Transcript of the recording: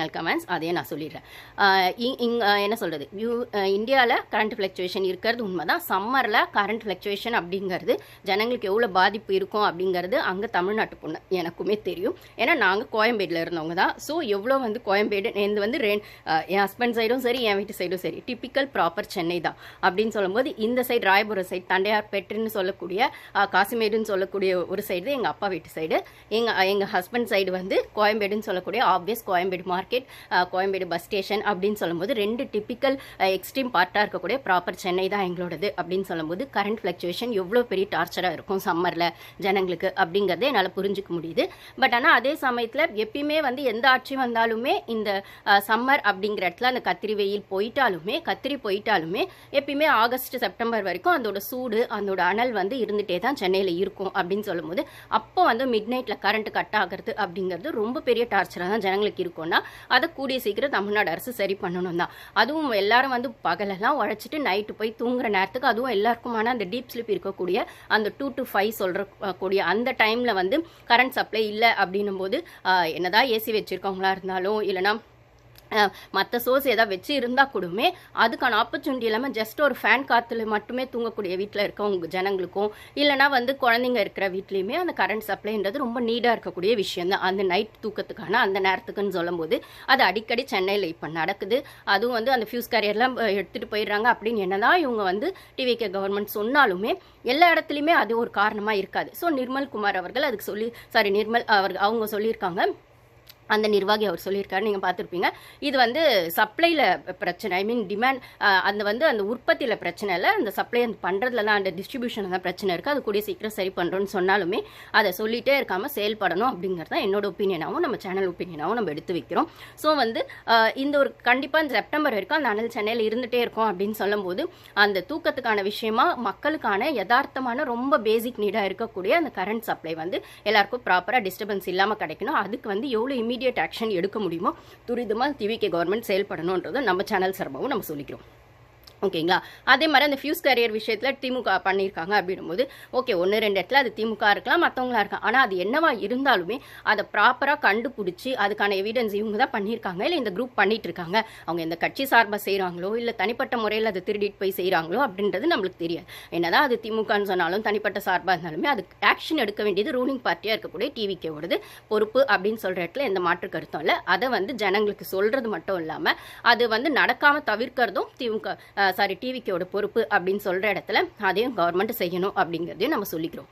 Final comments அதையே நான் சொல்லிடுறேன். என்ன சொல்கிறது, இந்தியாவில் கரண்ட் ஃப்ளக்சுவேஷன் இருக்கிறது உண்மைதான். சம்மரில் கரண்ட் ஃப்ளக்சுவேஷன் அப்படிங்கிறது ஜனங்களுக்கு எவ்வளோ பாதிப்பு இருக்கும் அப்படிங்கிறது அங்கே தமிழ்நாட்டு பொண்ணு எனக்குமே தெரியும். ஏன்னா நாங்கள் கோயம்பேடில் இருந்தவங்க தான். ஸோ எவ்வளோ வந்து கோயம்பேடு வந்து என் ஹஸ்பண்ட் சைடும் சரி, என் வீட்டு சைடும் சரி, டிப்பிக்கல் ப்ராப்பர் சென்னை தான் அப்படின்னு சொல்லும்போது, இந்த சைடு ராயபுரம் சைடு தண்டையார்பேட்டுன்னு சொல்லக்கூடிய காசிமேடுன்னு சொல்லக்கூடிய ஒரு சைடு எங்கள் அப்பா வீட்டு சைடு. எங்கள் ஹஸ்பண்ட் சைடு வந்து கோயம்பேடுன்னு சொல்லக்கூடிய obvious Koyambedu market, Koyambedu bus station அப்படின்னு சொல்லும்போது ரெண்டு டிப்பிக்கல் எக்ஸ்ட்ரீம் பார்ட்டாக இருக்கக்கூடிய ப்ராப்பர் சென்னை தான் எங்களோடது. அப்படின்னு சொல்லும்போது கரண்ட் ஃப்ளக்சுவேஷன் எவ்வளோ பெரிய டார்ச்சராக இருக்கும் சம்மரில் ஜனங்களுக்கு அப்படிங்கிறத என்னால் புரிஞ்சுக்க முடியுது. பட் ஆனால் அதே சமயத்தில் எப்பயுமே வந்து எந்த ஆட்சி வந்தாலுமே இந்த சம்மர் அப்படிங்கிற இடத்துல அந்த கத்திரி போயிட்டாலுமே எப்பயுமே ஆகஸ்ட் செப்டம்பர் வரைக்கும் அதோட சூடு அதோட அனல் வந்து இருந்துகிட்டே தான் சென்னையில் இருக்கும். அப்படின்னு சொல்லும்போது அப்போ வந்து மிட் நைட்டில் கரண்ட் கட் ஆகிறது அப்படிங்கிறது ரொம்ப பெரிய டார்ச்சராக தான் ஜனங்களுக்கு இருக்கும்னா அதை கூடிய சீக்கிரம் தமிழ்நாடு அரசு சரி பண்ணணும் தான். அதுவும் எல்லாரும் வந்து பகலெல்லாம் உழைச்சிட்டு நைட்டு போய் தூங்குற நேரத்துக்கு, அதுவும் எல்லாருக்குமான அந்த டீப் ஸ்லீப் இருக்கக்கூடிய அந்த 2 to 5 சொல்கிறக்கூடிய அந்த டைமில் வந்து கரண்ட் சப்ளை இல்லை அப்படின்னும் போது என்னதான் ஏசி வச்சுருக்கவங்களா இருந்தாலும் இல்லைனா மற்ற சோர்ஸ் ஏதாவது வச்சு இருந்தால் கூடமே அதுக்கான ஆப்பர்ச்சுனிட்டி இல்லாமல் ஜஸ்ட் ஒரு ஃபேன் காற்றுல மட்டுமே தூங்கக்கூடிய வீட்டில் இருக்கவங்க ஜனங்களுக்கும் இல்லைனா வந்து குழந்தைங்க இருக்கிற வீட்லேயுமே அந்த கரண்ட் சப்ளைன்றது ரொம்ப நீடாக இருக்கக்கூடிய விஷயம் தான். அந்த நைட் தூக்கத்துக்கான அந்த நேரத்துக்குன்னு சொல்லும்போது அது அடிக்கடி சென்னையில் இப்போ நடக்குது. அதுவும் வந்து அந்த ஃபியூஸ் கேரியர்லாம் எடுத்துகிட்டு போயிடுறாங்க அப்படின்னு என்னதான் இவங்க வந்து டிவிகே கவர்மெண்ட் சொன்னாலுமே எல்லா இடத்துலையுமே அது ஒரு காரணமாக இருக்காது. ஸோ நிர்மல் குமார் அவர்கள் அதுக்கு அவங்க சொல்லியிருக்காங்க, அந்த நிர்வாகி அவர் சொல்லியிருக்காரு, நீங்கள் பார்த்துருப்பீங்க. இது வந்து சப்ளையில் பிரச்சனை, ஐ மீன் டிமாண்ட், அந்த உற்பத்தியில் பிரச்சனை இல்லை, அந்த சப்ளை பண்ணுறதுல தான் அந்த டிஸ்ட்ரிபியூஷன் தான் பிரச்சனை இருக்குது. அது கூடிய சீக்கிரம் சரி பண்ணுறோன்னு சொன்னாலுமே அதை சொல்லிகிட்டே இருக்காமல் செயல்படணும் அப்படிங்கிறது தான் என்னோட ஒப்பீனியனாகவும் நம்ம சேனல் ஒப்பீனியனாகவும் நம்ம எடுத்து வைக்கிறோம். ஸோ வந்து இந்த ஒரு கண்டிப்பாக இந்த செப்டம்பர் வரைக்கும் அந்த அனல் சென்னையில் இருந்துகிட்டே இருக்கும் அப்படின்னு சொல்லும்போது அந்த தூக்கத்துக்கான விஷயமா மக்களுக்கான யதார்த்தமான ரொம்ப பேசிக் நீடாக இருக்கக்கூடிய அந்த கரண்ட் சப்ளை வந்து எல்லாருக்கும் ப்ராப்பராக டிஸ்டர்பன்ஸ் இல்லாமல் கிடைக்கணும். அதுக்கு வந்து எவ்வளோ இமீடியட் ஆக்ஷன் எடுக்க முடியுமோ துரிதமாக டிவிகே கவர்மெண்ட் செயல்படணுன்றதை நம்ம சேனல் சார்பாகவும் நம்ம சொல்லிக்கிறோம். ஓகேங்களா? அதே மாதிரி அந்த ஃபியூஸ் கேரியர் விஷயத்தில் திமுக பண்ணியிருக்காங்க அப்படின்னும்போது ஓகே, 1-2 இடத்துல அது திமுக இருக்கலாம், மற்றவங்களா இருக்கலாம். ஆனால் அது என்னவா இருந்தாலுமே அதை ப்ராப்பராக கண்டுபிடிச்சி அதுக்கான எவிடன்ஸ் இவங்க தான் பண்ணியிருக்காங்க, இல்லை இந்த குரூப் பண்ணிட்டு இருக்காங்க, அவங்க எந்த கட்சி சார்பாக செய்கிறாங்களோ இல்லை தனிப்பட்ட முறையில் அதை திருடிட்டு போய் செய்கிறாங்களோ அப்படின்றது நம்மளுக்கு தெரியாது. என்னதான் அது திமுகன்னு சொன்னாலும் தனிப்பட்ட சார்பாக இருந்தாலுமே அதுக்கு ஆக்ஷன் எடுக்க வேண்டியது ரூலிங் பார்ட்டியாக இருக்கக்கூடிய டிவிகேவோடது பொறுப்பு அப்படின்னு சொல்கிற இடத்துல எந்த மாற்று கருத்தும் இல்லை. அதை வந்து ஜனங்களுக்கு சொல்கிறது மட்டும் இல்லாமல் அது வந்து நடக்காமல் தவிர்க்கிறதும் டிவிகேவோட பொறுப்பு அப்படின்னு சொல்கிற இடத்துல அதையும் கவர்மெண்ட் செய்யணும் அப்படிங்கிறதையும் நம்ம சொல்லிக்கிறோம்.